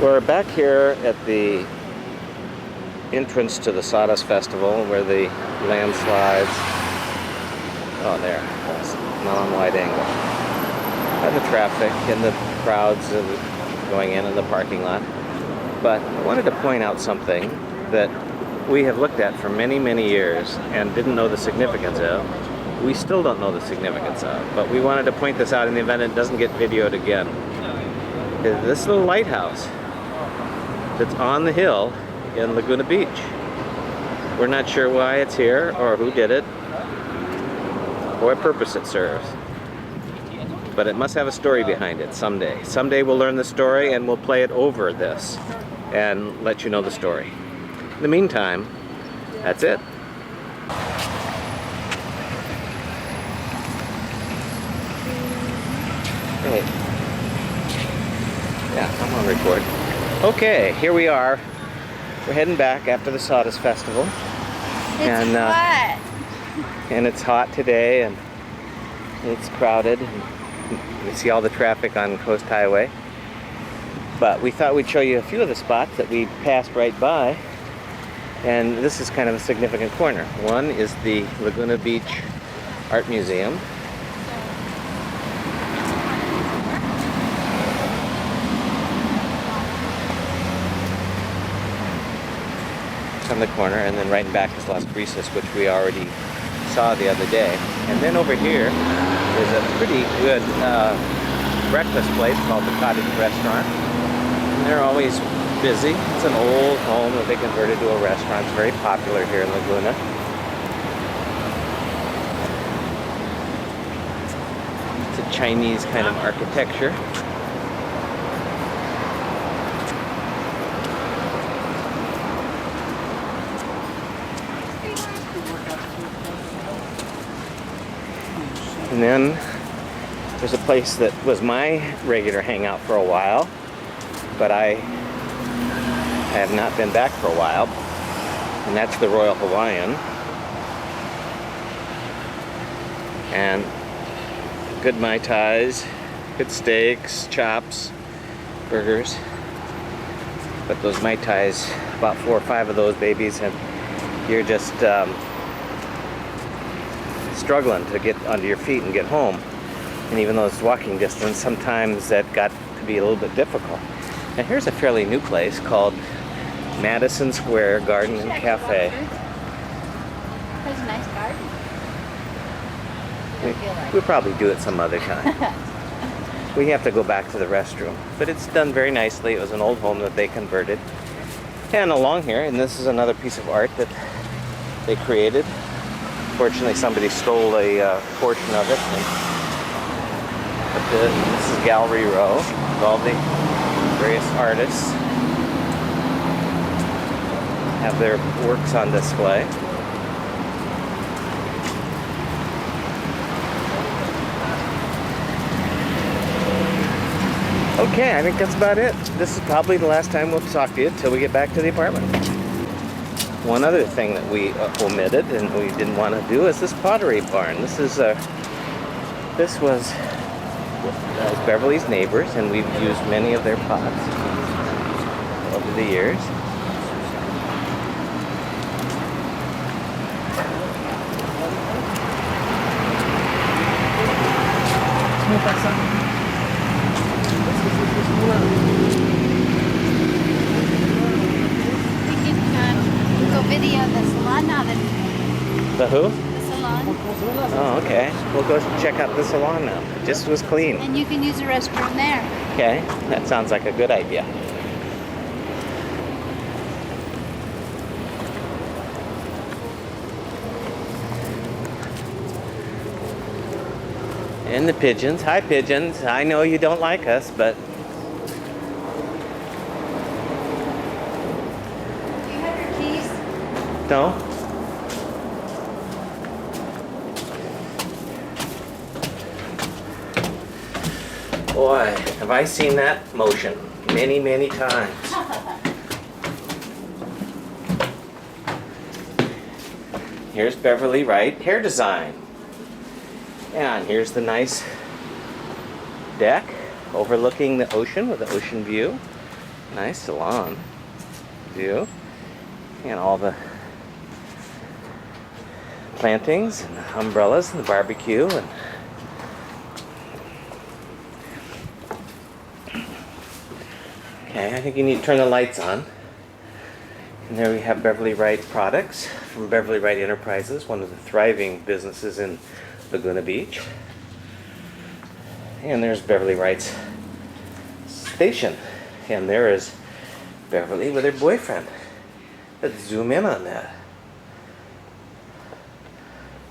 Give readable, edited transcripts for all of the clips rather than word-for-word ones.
We're back here at the entrance to the Sawdust Festival where the landslides, oh there, that's not on wide angle, and the traffic and the crowds going in the parking lot. But I wanted to point out something that we have looked at for many, many years and didn't know the significance of. We still don't know the significance of, but we wanted to point this out in the event it doesn't get videoed again. This little lighthouse that's on the hill in Laguna Beach. We're not sure why it's here or who did it or what purpose it serves, but it must have a story behind it someday. Someday we'll learn the story and we'll play it over this and let you know the story. In the meantime, that's it. Hey. Yeah, I'm on record. Okay, here we are. We're heading back after the Sawdust Festival. It's hot. And it's hot today, and it's crowded. You see all the traffic on Coast Highway. But we thought we'd show you a few of the spots that we passed right by. And this is kind of a significant corner. One is the Laguna Beach Art Museum. On the corner, and then right back is Las Brisas, which we already saw the other day. And then over here is a pretty good breakfast place called the Cottage Restaurant. And they're always busy. It's an old home that they converted to a restaurant. It's very popular here in Laguna. It's a Chinese kind of architecture. And then there's a place that was my regular hangout for a while, but I have not been back for a while, and that's the Royal Hawaiian. And good Mai Tais, good steaks, chops, burgers. But those Mai Tais, about 4 or 5 of those babies, and you're just struggling to get onto your feet and get home. And even though it's walking distance, sometimes that got to be a little bit difficult. Now here's a fairly new place called Madison Square Garden and Cafe. There's a nice garden. We'll probably do it some other time. We have to go back to the restroom. But it's done very nicely. It was an old home that they converted. And along here, and this is another piece of art that they created. Fortunately, somebody stole a portion of it. But this is Gallery Row with all the various artists have their works on display. Okay, I think that's about it. This is probably the last time we'll talk to you until we get back to the apartment. One other thing that we omitted and we didn't want to do is this pottery barn. This was Beverly's neighbors, and we've used many of their pots over the years. Video the salon now. The who? The salon. Oh, okay. We'll go check out the salon now. It just was clean. And you can use the restroom there. Okay, that sounds like a good idea. And the pigeons. Hi, pigeons. I know you don't like us, but... Do you have your keys? No? Boy, have I seen that motion many, many times. Here's Beverly Wright hair design. And here's the nice deck overlooking the ocean with the ocean view. Nice salon view. And all the plantings and the umbrellas and the barbecue. And okay, I think you need to turn the lights on. And there we have Beverly Wright products from Beverly Wright Enterprises, one of the thriving businesses in Laguna Beach. And there's Beverly Wright's station. And there is Beverly with her boyfriend. Let's zoom in on that.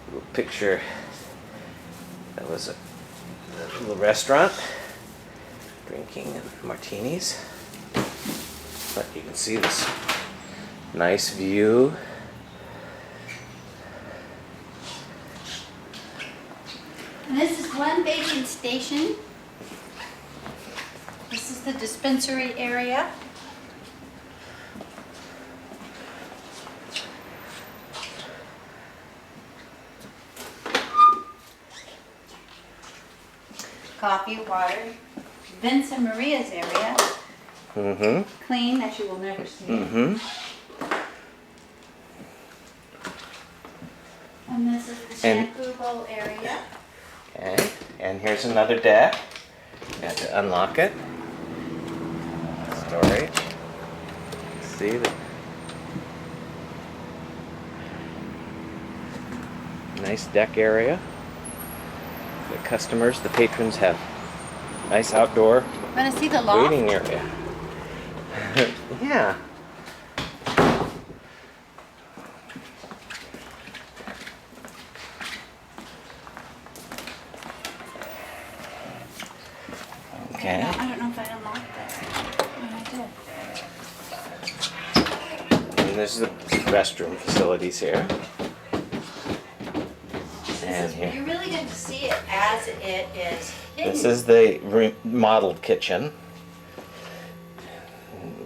Little picture. That was a little restaurant. Drinking and martinis. But you can see this nice view. And this is one vacant station. This is the dispensary area. Coffee, water. Vince and Maria's area. Mm-hmm. Clean, that you will never see. Mm-hmm. And this is the shampoo bowl area. Okay, and here's another deck. You have to unlock it. Storage. See the nice deck area. The customers, the patrons have nice outdoor Want to see the loft? waiting area. Yeah. Okay. I don't know if I unlocked that. Oh, I And this is the restroom facilities here. And did. here. You really get to see it as it is hidden. This is the remodeled kitchen.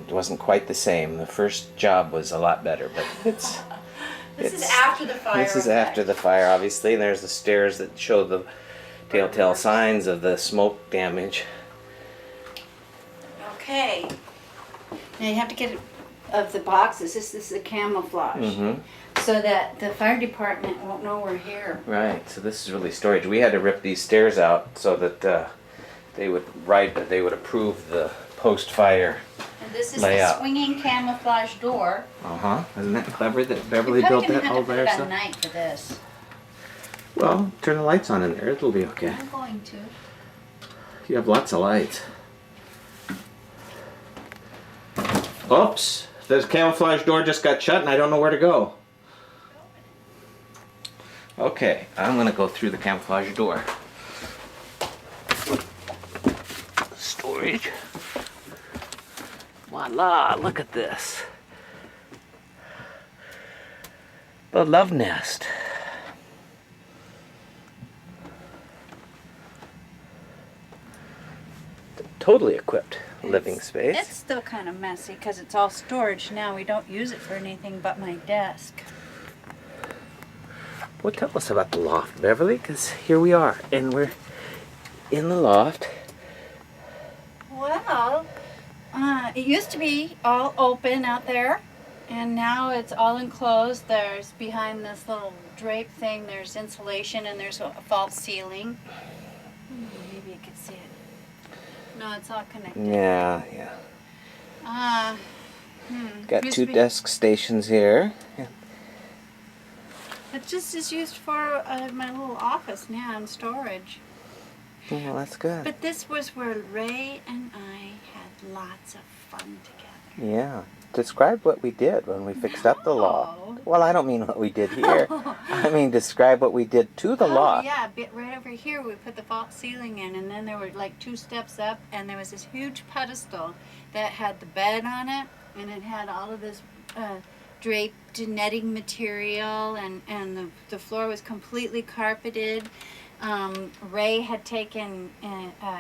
It wasn't quite the same. The first job was a lot better, but This is after the fire. This is after the fire, obviously. And there's the stairs that show the telltale signs of the smoke damage. Okay. Now you have to get it of the boxes. This is the camouflage. Mm-hmm. So that the fire department won't know we're here. Right. So this is really storage. We had to rip these stairs out so that they would approve the post-fire And this is layout. the swinging camouflage door. Uh-huh. Isn't that clever that Beverly You're built probably that gonna all have by to put it herself? at night for this. Well, turn the lights on in there. It'll be okay. I'm going to. You have lots of lights. Oops. The camouflage door just got shut and I don't know where to go. Okay, I'm going to go through the camouflage door. Storage. Voila, look at this. The love nest. Totally equipped living space. It's still kind of messy because it's all storage now. We don't use it for anything but my desk. Well, tell us about the loft, Beverly, because here we are, and we're in the loft. Well, it used to be all open out there, and now it's all enclosed. There's behind this little drape thing, there's insulation, and there's a false ceiling. Maybe you can see it. No, it's all connected. Yeah. Got Used two to be- desk stations here. It just is used for my little office now and storage. Well, that's good. But this was where Ray and I had lots of fun together. Yeah. Describe what we did when we fixed up the loft. No. Well, I don't mean what we did here. I mean, describe what we did to the loft. Yeah, right over here we put the false ceiling in, and then there were like 2 steps up, and there was this huge pedestal that had the bed on it, and it had all of this draped netting material, and the floor was completely carpeted. Ray had taken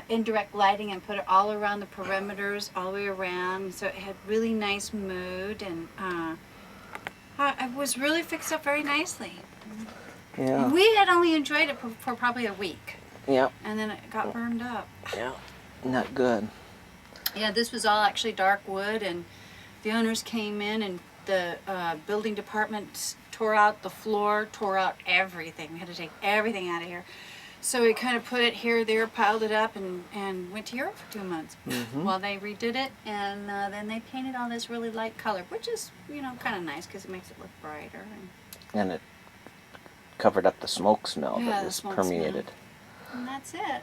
indirect lighting and put it all around the perimeters, all the way around, so it had really nice mood, and it was really fixed up very nicely. Yeah. We had only enjoyed it for probably a week, Yep. and then it got burned up. Yeah. Not good. Yeah, this was all actually dark wood, and the owners came in, and the building department tore out the floor, tore out everything. We had to take everything out of here. So we kind of put it here, there, piled it up, and went to Europe for 2 months while they redid it. And then they painted all this really light color, which is, you know, kind of nice because it makes it look brighter. And it covered up the smoke smell Yeah, that the was smoke permeated. And that's it.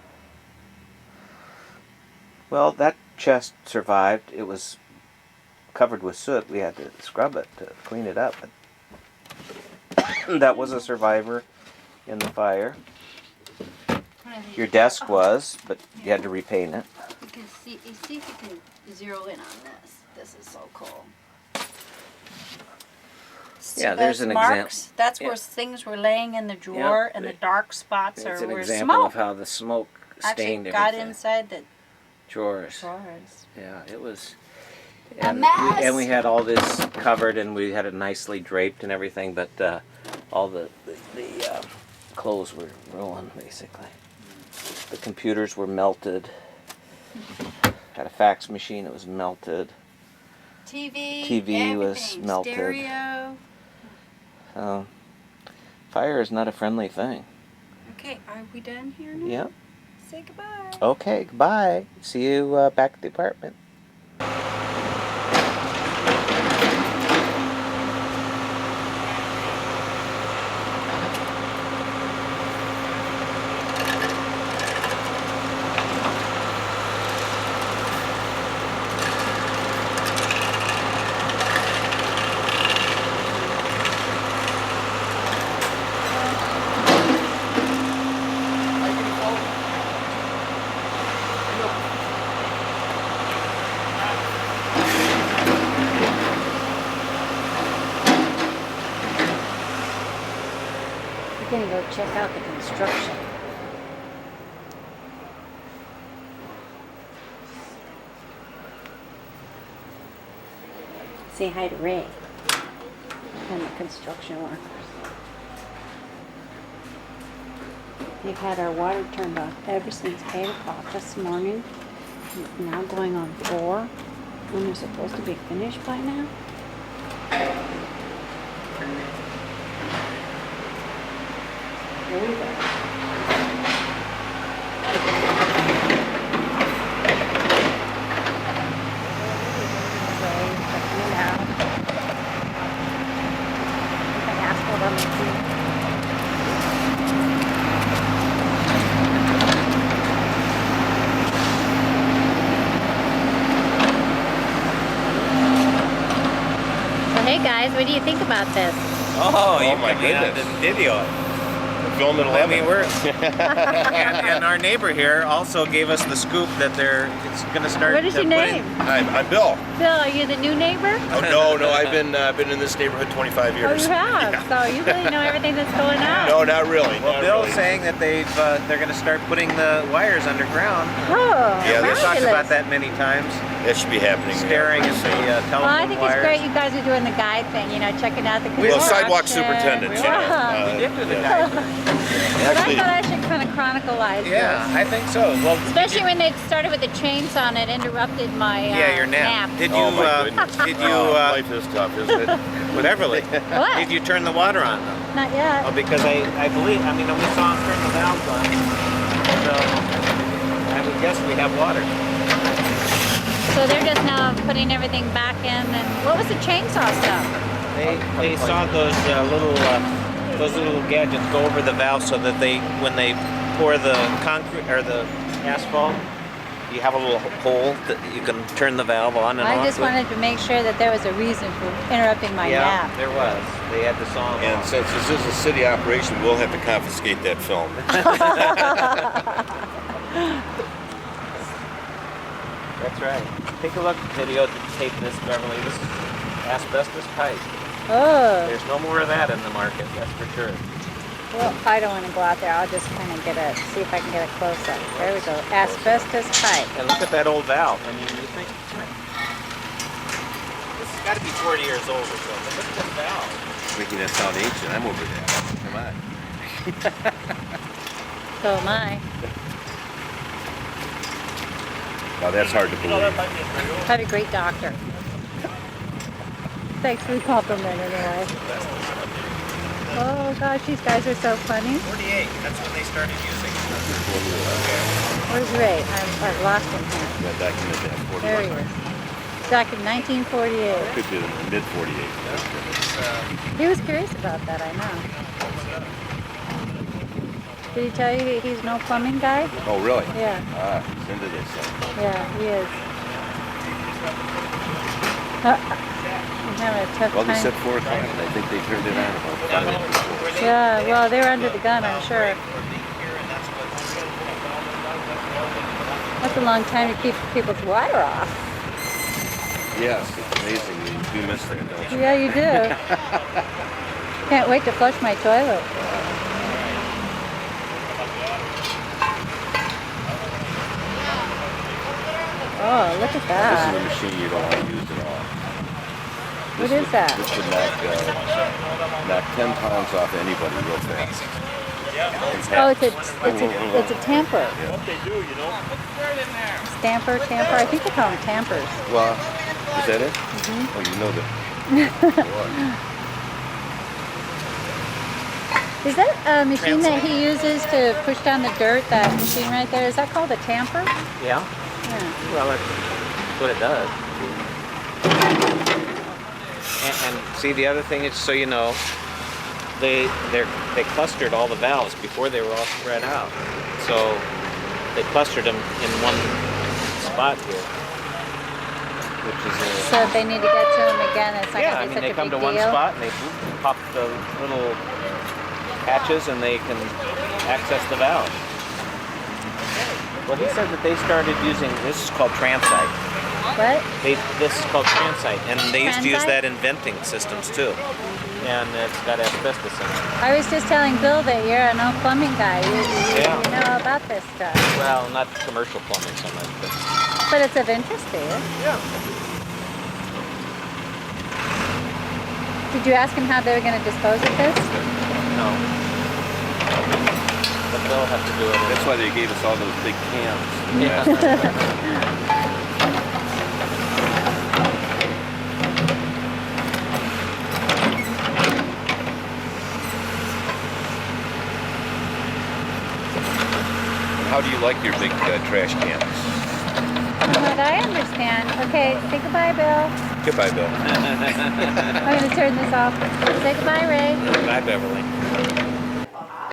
Well, that chest survived. It was covered with soot. We had to scrub it to clean it up. But that was a survivor in the fire. Your desk was, but you had to repaint it. You can see if you can zero in on this. This is so cool. Yeah, there's an marks. That's Yeah. where things were laying in the drawer, and the dark spots It's are an where example smoke of how the smoke actually stained got everything. inside the Drawers. drawers. Yeah, it was. A And mess. we had all this covered, and we had it nicely draped and everything, but all the clothes were ruined, basically. The computers were melted. Had a fax machine that was melted. TV was everything. melted. Stereo. Fire is not a friendly thing. Okay, are we done here now? Yep. Say goodbye. Okay, goodbye. See you back at the apartment. We're gonna go check out the construction. Say hi to Ray and the construction workers. They've had our water turned off ever since 8 o'clock this morning. It's now going on 4, when they're supposed to be finished by now. Here we go. Hey guys, what do you think about this? Oh, you my can goodness. video it. Film at I 11. mean, and our neighbor here also gave us the scoop that it's going to start. What is your name? Hi, I'm Bill. Bill, are you the new neighbor? Oh no, I've been in this neighborhood 25 Oh, years. you have. Yeah. So you really know everything that's going on. No, not really. Well, not Bill's really. saying that they're going to start putting the wires underground. Oh, Yeah, We've talked fabulous. about that many times. That should be happening. Staring at the telephone Well, I think wires. it's great you guys are doing the guide thing, you know, checking out the Well, construction. sidewalk superintendents, you know. Yeah. We did do the yeah. guide. But I thought I should kind of chronicleize Yeah, this. I think so. Well, Especially when they started with the chainsaw and it interrupted my yeah, your nap. Did you? Oh my goodness. Did you? Life is tough, isn't it? With Beverly. What? Did you turn the water on though? Not yet. Oh, because I believe, I mean, we saw him turn the valves on. So I would guess we have water. So they're just now putting everything back in. And what was the chainsaw stuff? They saw those little gadgets go over the valve so that when they pour the concrete or the asphalt, you have a little hole that you can turn the valve on and off. I just with. wanted to make sure that there was a reason for interrupting my Yeah, nap. there was. They had to saw them And off. since this is a city operation, we'll have to confiscate that film. That's right. Take a look at videotape this, Beverly. This is asbestos pipe. Oh. There's no more of that in the market, that's for sure. Well, I don't want to go out there. I'll just kind of see if I can get a close up. There we go. Asbestos pipe. And look at that old valve. I mean, you think this has got to be 40 years old or so. But look at this valve. Making that sound ancient. I'm over that. Come on. So am I. Now that's hard to believe. Had a great doctor. Thanks for the compliment anyway. Oh gosh, these guys are so funny. 48. That's when they started using it. Where's Ray? I've lost him here. Yeah, back in the day, 41. There he is. Back in 1948. Could be mid 48. He was curious about that, I know. Did he tell you he's no plumbing guy? Oh, really? Yeah. Ah, he's into this. Yeah, he is. I'm having a tough Well, they time. said 4 o'clock, and I think they turned it on about 5 minutes before. Yeah, well, they're under the gun, I'm sure. That's a long time to keep people's water off. Yes, it's amazing. You do miss that, don't you? Yeah, you do. Can't wait to flush my toilet. Oh, look at This is a that. machine you don't want to use at all. What is that? This would knock 10 pounds off anybody real fast. Oh, it's a tamper. Yeah. Stamper, tamper. I think they call them tampers. Well, is that it? Oh, you know that. Is that a machine that he uses to push down the dirt? That machine right there. Is that called a tamper? Yeah. Yeah. Well, that's what it does. And see, the other thing is, so you know, they clustered all the valves before they were all spread out. So they clustered them in one spot here, which is So if they need to get to them again, it's not yeah. I going to mean, be they such a come big to one deal. spot and they pop the little hatches and they can access the valve. Well, he said that they started using, this is called transite. What? This is called transite, and they used to use Transite? that in venting systems too. And it's got asbestos in it. I was just telling Bill that you're an old plumbing guy. You Yeah. know about this stuff. Well, not commercial plumbing so much, but But it's of interest to you. yeah. Did you ask him how they were going to dispose of this? No. But they'll have to do it. That's why they gave us all those big cans. Yeah. How do you like your big trash cans? From what I understand. Okay, say goodbye, Bill. Goodbye, Bill. I'm going to turn this off. Say goodbye, Ray. Bye, Beverly.